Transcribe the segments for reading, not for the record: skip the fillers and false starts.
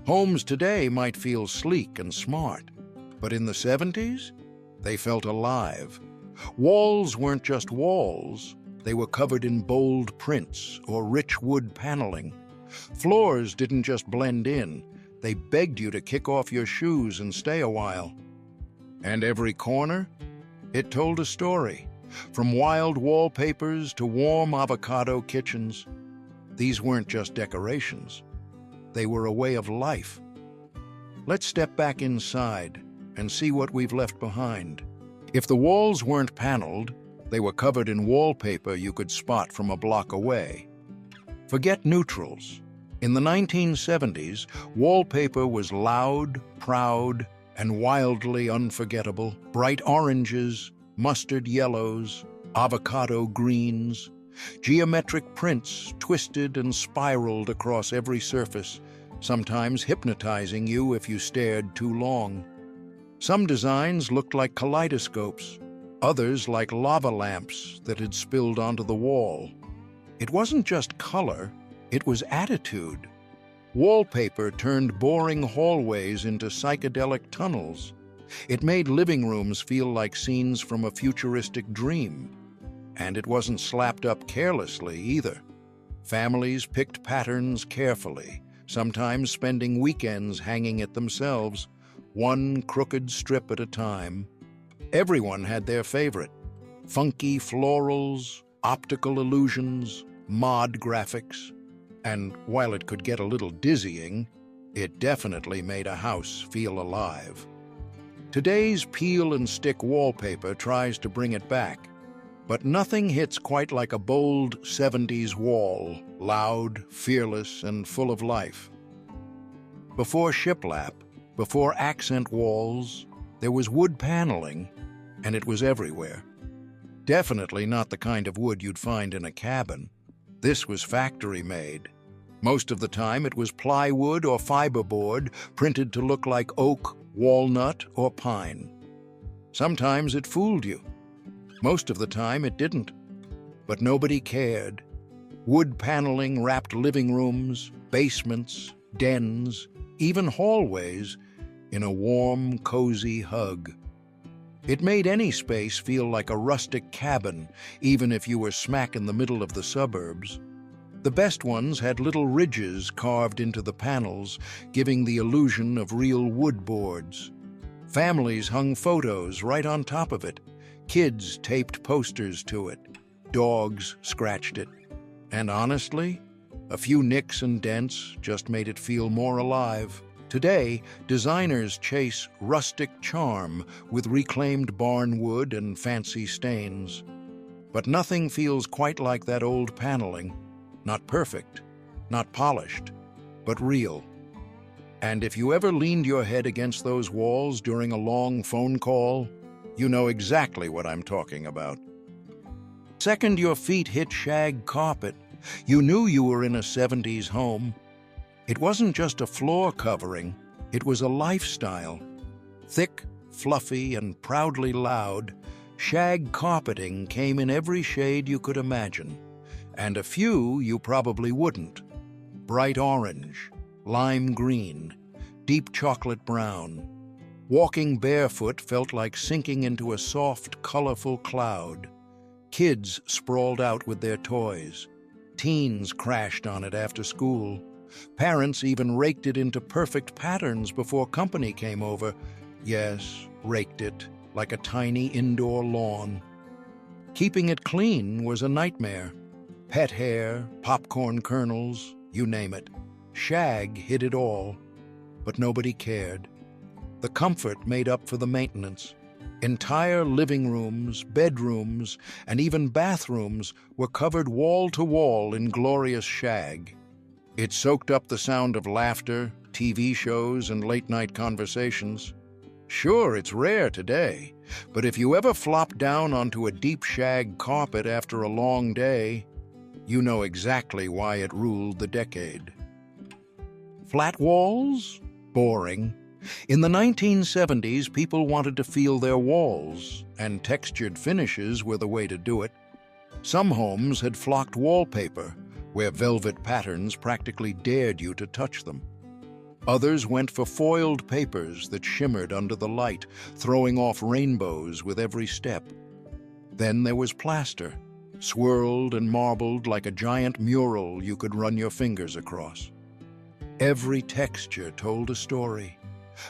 Homes today might feel sleek and smart, but in the 70s, they felt alive. Walls weren't just walls. They were covered in bold prints or rich wood paneling. Floors didn't just blend in. They begged you to kick off your shoes and stay a while. And every corner, it told a story. From wild wallpapers to warm avocado kitchens. These weren't just decorations. They were a way of life. Let's step back inside and see what we've left behind. If the walls weren't paneled, they were covered in wallpaper you could spot from a block away. Forget neutrals. In the 1970s, wallpaper was loud, proud, and wildly unforgettable. Bright oranges, mustard yellows, avocado greens, geometric prints twisted and spiraled across every surface, sometimes hypnotizing you if you stared too long. Some designs looked like kaleidoscopes, others like lava lamps that had spilled onto the wall. It wasn't just color, it was attitude. Wallpaper turned boring hallways into psychedelic tunnels. It made living rooms feel like scenes from a futuristic dream. And it wasn't slapped up carelessly either. Families picked patterns carefully, sometimes spending weekends hanging it themselves, one crooked strip at a time. Everyone had their favorite. Funky florals, optical illusions, mod graphics. And while it could get a little dizzying, it definitely made a house feel alive. Today's peel and stick wallpaper tries to bring it back, but nothing hits quite like a bold 70s wall, loud, fearless, and full of life. Before shiplap, before accent walls, there was wood paneling, and it was everywhere. Definitely not the kind of wood you'd find in a cabin. This was factory-made. Most of the time it was plywood or fiberboard printed to look like oak, walnut, or pine. Sometimes it fooled you. Most of the time it didn't. But nobody cared. Wood paneling wrapped living rooms, basements, dens, even hallways in a warm, cozy hug. It made any space feel like a rustic cabin, even if you were smack in the middle of the suburbs. The best ones had little ridges carved into the panels, giving the illusion of real wood boards. Families hung photos right on top of it. Kids taped posters to it. Dogs scratched it. And honestly, a few nicks and dents just made it feel more alive. Today, designers chase rustic charm with reclaimed barn wood and fancy stains. But nothing feels quite like that old paneling. Not perfect, not polished, but real. And if you ever leaned your head against those walls during a long phone call, you know exactly what I'm talking about. Second your feet hit shag carpet, you knew you were in a 70s home. It wasn't just a floor covering, it was a lifestyle. Thick, fluffy, and proudly loud, shag carpeting came in every shade you could imagine. And a few you probably wouldn't. Bright orange, lime green, deep chocolate brown. Walking barefoot felt like sinking into a soft, colorful cloud. Kids sprawled out with their toys. Teens crashed on it after school. Parents even raked it into perfect patterns before company came over. Yes, raked it, like a tiny indoor lawn. Keeping it clean was a nightmare. Pet hair, popcorn kernels, you name it. Shag hid it all, but nobody cared. The comfort made up for the maintenance. Entire living rooms, bedrooms, and even bathrooms were covered wall to wall in glorious shag. It soaked up the sound of laughter, TV shows, and late-night conversations. Sure, it's rare today, but if you ever flop down onto a deep shag carpet after a long day, you know exactly why it ruled the decade. Flat walls? Boring. In the 1970s, people wanted to feel their walls, and textured finishes were the way to do it. Some homes had flocked wallpaper, where velvet patterns practically dared you to touch them. Others went for foiled papers that shimmered under the light, throwing off rainbows with every step. Then there was plaster, swirled and marbled like a giant mural you could run your fingers across. Every texture told a story.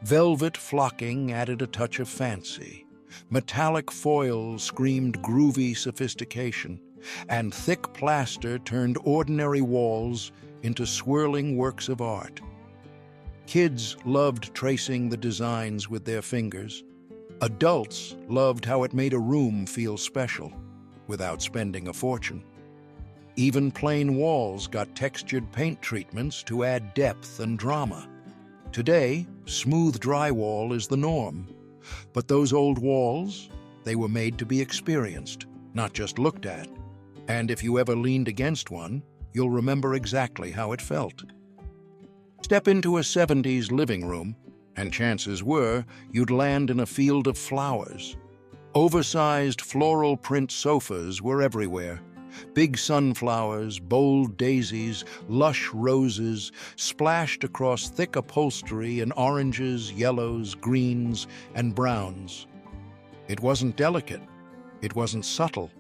Velvet flocking added a touch of fancy. Metallic foil screamed groovy sophistication, and thick plaster turned ordinary walls into swirling works of art. Kids loved tracing the designs with their fingers. Adults loved how it made a room feel special, without spending a fortune. Even plain walls got textured paint treatments to add depth and drama. Today, smooth drywall is the norm. But those old walls, they were made to be experienced, not just looked at. And if you ever leaned against one, you'll remember exactly how it felt. Step into a 70s living room, and chances were you'd land in a field of flowers. Oversized floral-print sofas were everywhere. Big sunflowers, bold daisies, lush roses splashed across thick upholstery in oranges, yellows, greens, and browns. It wasn't delicate. It wasn't subtle.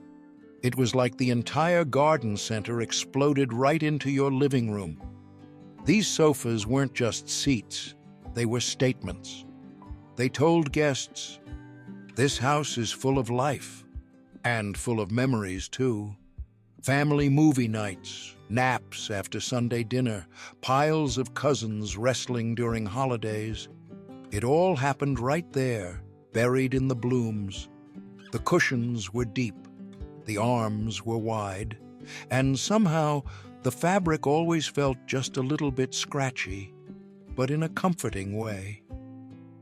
It was like the entire garden center exploded right into your living room. These sofas weren't just seats. They were statements. They told guests, "This house is full of life, and full of memories, too." Family movie nights, naps after Sunday dinner, piles of cousins wrestling during holidays. It all happened right there, buried in the blooms. The cushions were deep, the arms were wide, and somehow the fabric always felt just a little bit scratchy, but in a comforting way.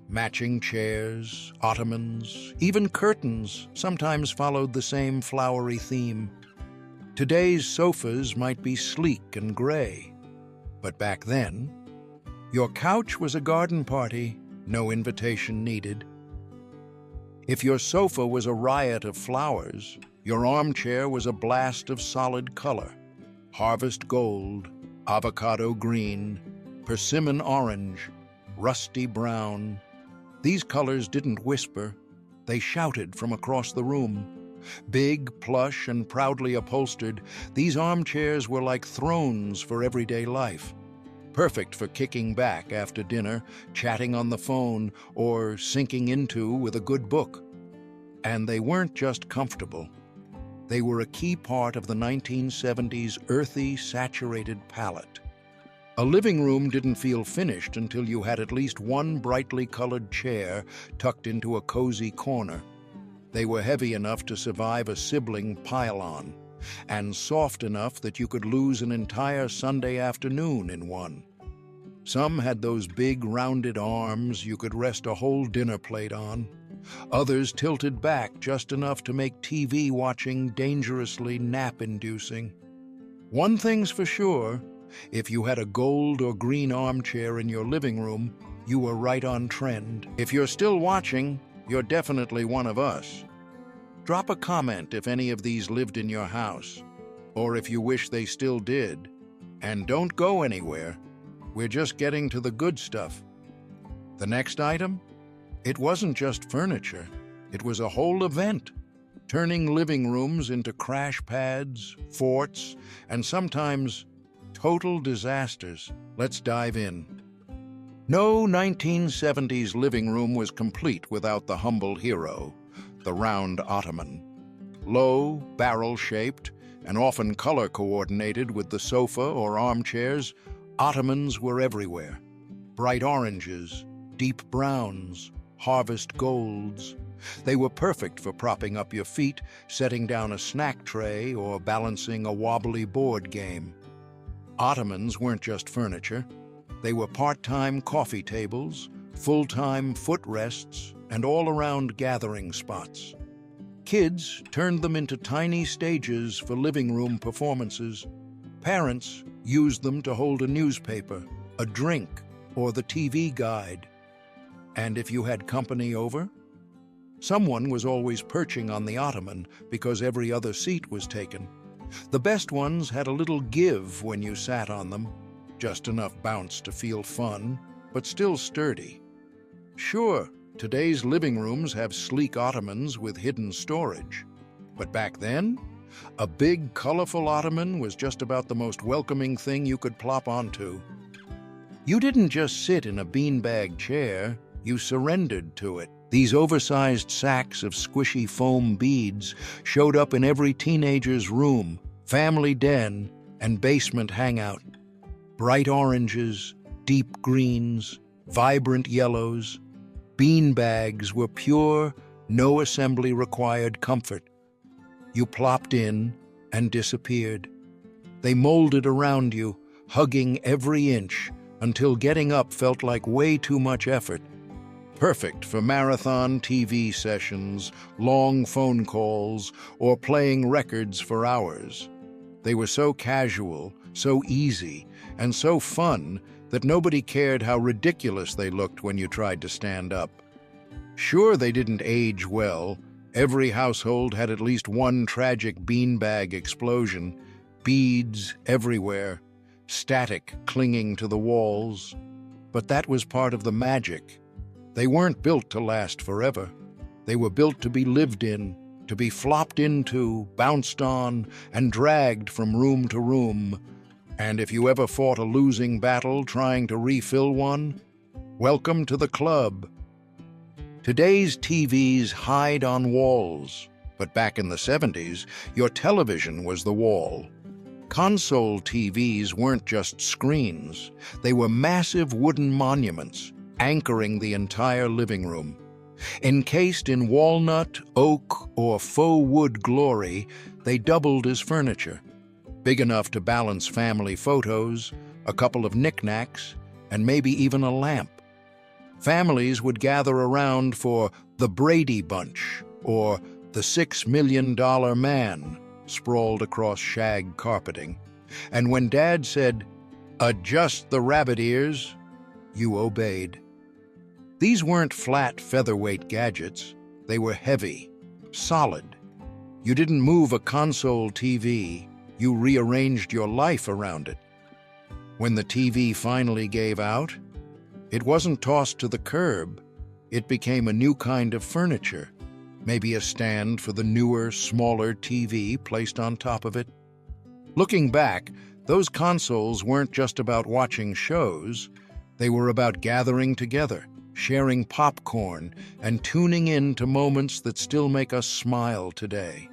Matching chairs, ottomans, even curtains sometimes followed the same flowery theme. Today's sofas might be sleek and gray, but back then, your couch was a garden party, no invitation needed. If your sofa was a riot of flowers, your armchair was a blast of solid color. Harvest gold, avocado green, persimmon orange, rusty brown. These colors didn't whisper, they shouted from across the room. Big, plush, and proudly upholstered, these armchairs were like thrones for everyday life. Perfect for kicking back after dinner, chatting on the phone, or sinking into with a good book. And they weren't just comfortable. They were a key part of the 1970s earthy, saturated palette. A living room didn't feel finished until you had at least one brightly colored chair tucked into a cozy corner. They were heavy enough to survive a sibling pile-on, and soft enough that you could lose an entire Sunday afternoon in one. Some had those big, rounded arms you could rest a whole dinner plate on. Others tilted back just enough to make TV watching dangerously nap-inducing. One thing's for sure, if you had a gold or green armchair in your living room, you were right on trend. If you're still watching, you're definitely one of us. Drop a comment if any of these lived in your house, or if you wish they still did. And don't go anywhere. We're just getting to the good stuff. The next item? It wasn't just furniture. It was a whole event, turning living rooms into crash pads, forts, and sometimes total disasters. Let's dive in. No 1970s living room was complete without the humble hero, the round ottoman. Low, barrel-shaped, and often color-coordinated with the sofa or armchairs, ottomans were everywhere. Bright oranges, deep browns, harvest golds. They were perfect for propping up your feet, setting down a snack tray, or balancing a wobbly board game. Ottomans weren't just furniture. They were part-time coffee tables, full-time footrests, and all-around gathering spots. Kids turned them into tiny stages for living room performances. Parents used them to hold a newspaper, a drink, or the TV guide. And if you had company over, someone was always perching on the ottoman because every other seat was taken. The best ones had a little give when you sat on them, just enough bounce to feel fun. but still sturdy. Sure, today's living rooms have sleek ottomans with hidden storage. But back then, a big, colorful ottoman was just about the most welcoming thing you could plop onto. You didn't just sit in a beanbag chair, you surrendered to it. These oversized sacks of squishy foam beads showed up in every teenager's room, family den, and basement hangout. Bright oranges, deep greens, vibrant yellows. Beanbags were pure, no assembly required comfort. You plopped in and disappeared. They molded around you, hugging every inch, until getting up felt like way too much effort. Perfect for marathon TV sessions, long phone calls, or playing records for hours. They were so casual, so easy, and so fun that nobody cared how ridiculous they looked when you tried to stand up. Sure, they didn't age well. Every household had at least one tragic beanbag explosion, beads everywhere, static clinging to the walls. But that was part of the magic. They weren't built to last forever. They were built to be lived in, to be flopped into, bounced on, and dragged from room to room. And if you ever fought a losing battle trying to refill one, welcome to the club. Today's TVs hide on walls, but back in the 70s, your television was the wall. Console TVs weren't just screens. They were massive wooden monuments, anchoring the entire living room. Encased in walnut, oak, or faux wood glory, they doubled as furniture. Big enough to balance family photos, a couple of knickknacks, and maybe even a lamp. Families would gather around for the Brady Bunch or the $6 Million Man sprawled across shag carpeting. And when Dad said, "Adjust the rabbit ears," you obeyed. These weren't flat featherweight gadgets. They were heavy, solid. You didn't move a console TV, you rearranged your life around it. When the TV finally gave out, it wasn't tossed to the curb. It became a new kind of furniture, maybe a stand for the newer, smaller TV placed on top of it. Looking back, those consoles weren't just about watching shows. They were about gathering together, sharing popcorn, and tuning in to moments that still make us smile today.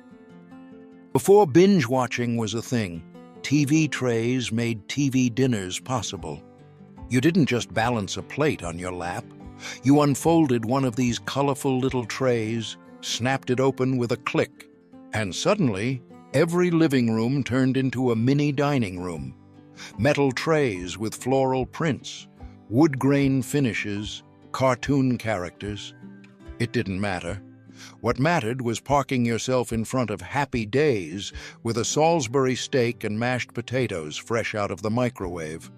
Before binge-watching was a thing, TV trays made TV dinners possible. You didn't just balance a plate on your lap. You unfolded one of these colorful little trays, snapped it open with a click, and suddenly, every living room turned into a mini dining room. Metal trays with floral prints, wood grain finishes, cartoon characters. It didn't matter. What mattered was parking yourself in front of Happy Days with a Salisbury steak and mashed potatoes fresh out of the microwave.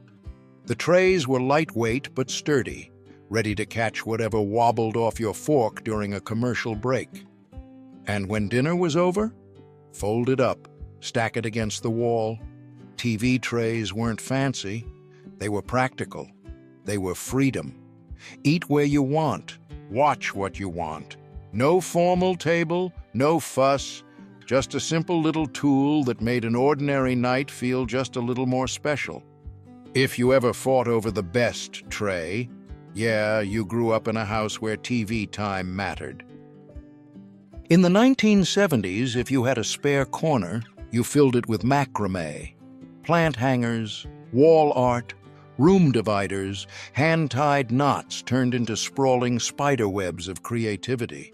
The trays were lightweight but sturdy, ready to catch whatever wobbled off your fork during a commercial break. And when dinner was over, fold it up, stack it against the wall. TV trays weren't fancy. They were practical. They were freedom. Eat where you want. Watch what you want. No formal table, no fuss, just a simple little tool that made an ordinary night feel just a little more special. If you ever fought over the best tray, yeah, you grew up in a house where TV time mattered. In the 1970s, if you had a spare corner, you filled it with macramé, plant hangers, wall art, room dividers, hand-tied knots turned into sprawling spider webs of creativity.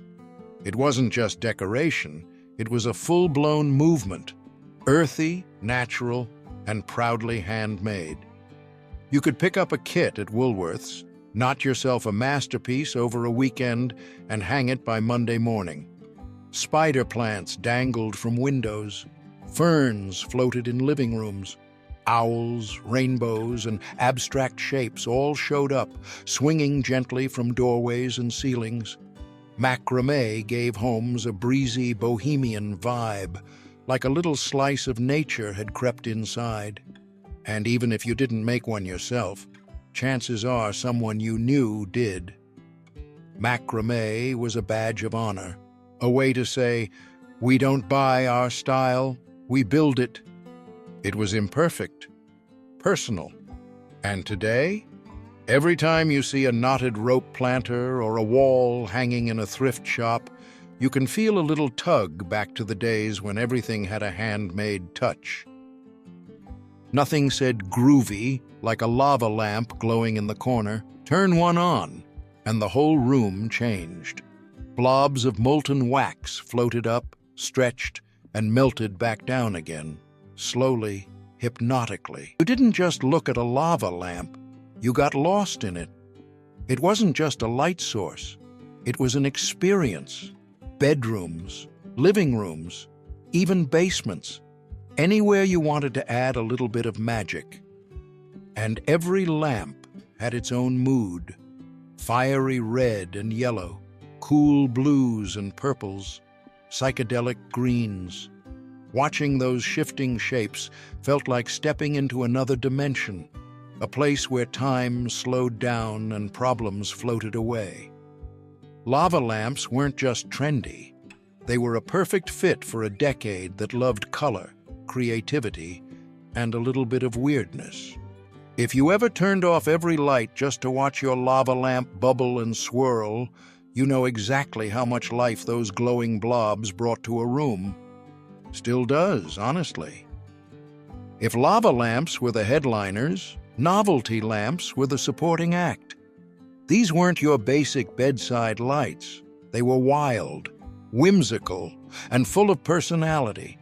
It wasn't just decoration, it was a full-blown movement, earthy, natural, and proudly handmade. You could pick up a kit at Woolworth's, knot yourself a masterpiece over a weekend, and hang it by Monday morning. Spider plants dangled from windows, ferns floated in living rooms, owls, rainbows, and abstract shapes all showed up, swinging gently from doorways and ceilings. Macramé gave homes a breezy, bohemian vibe, like a little slice of nature had crept inside. And even if you didn't make one yourself, chances are someone you knew did. Macramé was a badge of honor, a way to say, we don't buy our style, we build it. It was imperfect, personal. And today, every time you see a knotted rope planter or a wall hanging in a thrift shop, you can feel a little tug back to the days when everything had a handmade touch. Nothing said groovy, like a lava lamp glowing in the corner. Turn one on, and the whole room changed. Blobs of molten wax floated up, stretched, and melted back down again, slowly, hypnotically. You didn't just look at a lava lamp, you got lost in it. It wasn't just a light source, it was an experience. Bedrooms, living rooms, even basements, anywhere you wanted to add a little bit of magic. And every lamp had its own mood, fiery red and yellow, cool blues and purples, psychedelic greens. Watching those shifting shapes felt like stepping into another dimension, a place where time slowed down and problems floated away. Lava lamps weren't just trendy. They were a perfect fit for a decade that loved color, creativity, and a little bit of weirdness. If you ever turned off every light just to watch your lava lamp bubble and swirl, you know exactly how much life those glowing blobs brought to a room. Still does, honestly. If lava lamps were the headliners, novelty lamps were the supporting act. These weren't your basic bedside lights. They were wild, whimsical, and full of personality.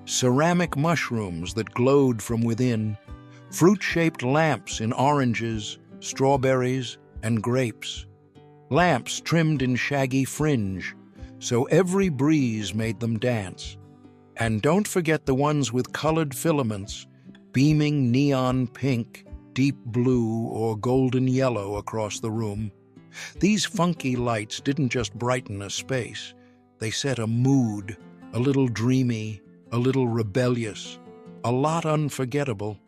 Ceramic mushrooms that glowed from within, fruit-shaped lamps in oranges, strawberries, and grapes. Lamps trimmed in shaggy fringe, so every breeze made them dance. And don't forget the ones with colored filaments, beaming neon pink, deep blue, or golden yellow across the room. These funky lights didn't just brighten a space. They set a mood, a little dreamy, a little rebellious, a lot unforgettable.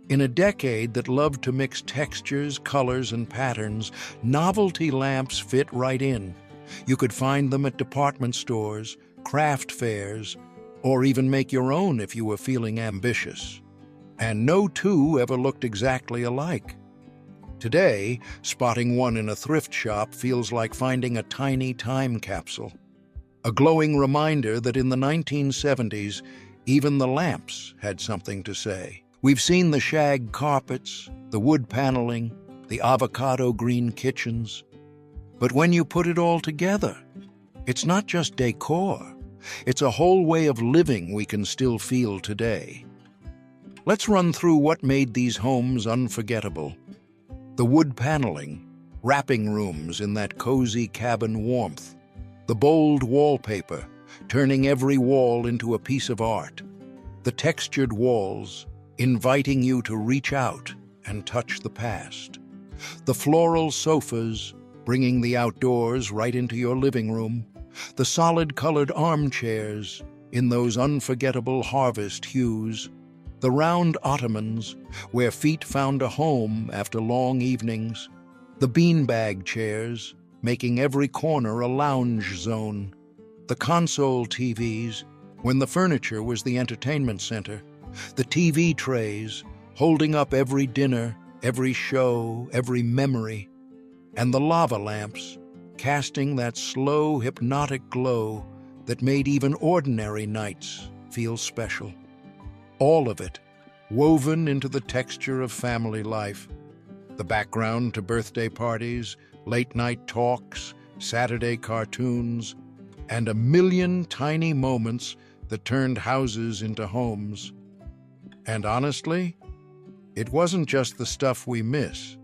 In a decade that loved to mix textures, colors, and patterns, novelty lamps fit right in. You could find them at department stores, craft fairs, or even make your own if you were feeling ambitious. And no two ever looked exactly alike. Today, spotting one in a thrift shop feels like finding a tiny time capsule. A glowing reminder that in the 1970s, even the lamps had something to say. We've seen the shag carpets, the wood paneling, the avocado green kitchens. But when you put it all together, it's not just decor. It's a whole way of living we can still feel today. Let's run through what made these homes unforgettable. The wood paneling, wrapping rooms in that cozy cabin warmth. The bold wallpaper, turning every wall into a piece of art. The textured walls, inviting you to reach out and touch the past. The floral sofas, bringing the outdoors right into your living room. The solid-colored armchairs in those unforgettable harvest hues. The round ottomans, where feet found a home after long evenings. The beanbag chairs, making every corner a lounge zone. The console TVs, when the furniture was the entertainment center. The TV trays, holding up every dinner, every show, every memory. And the lava lamps, casting that slow, hypnotic glow that made even ordinary nights feel special. All of it, woven into the texture of family life. The background to birthday parties, late-night talks, Saturday cartoons, and a million tiny moments that turned houses into homes. And honestly, it wasn't just the stuff we miss.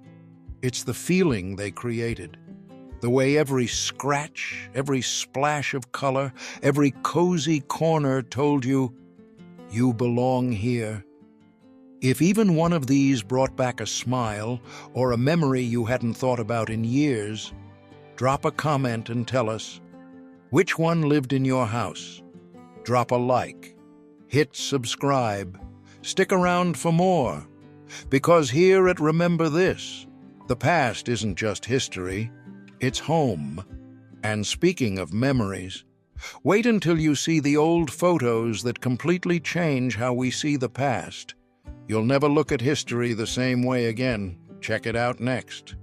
It's the feeling they created. The way every scratch, every splash of color, every cozy corner told you, you belong here. If even one of these brought back a smile or a memory you hadn't thought about in years, drop a comment and tell us, which one lived in your house? Drop a like, hit subscribe, stick around for more, because here at Remember This, The past isn't just history, it's home. And speaking of memories, wait until you see the old photos that completely change how we see the past. You'll never look at history the same way again. Check it out next.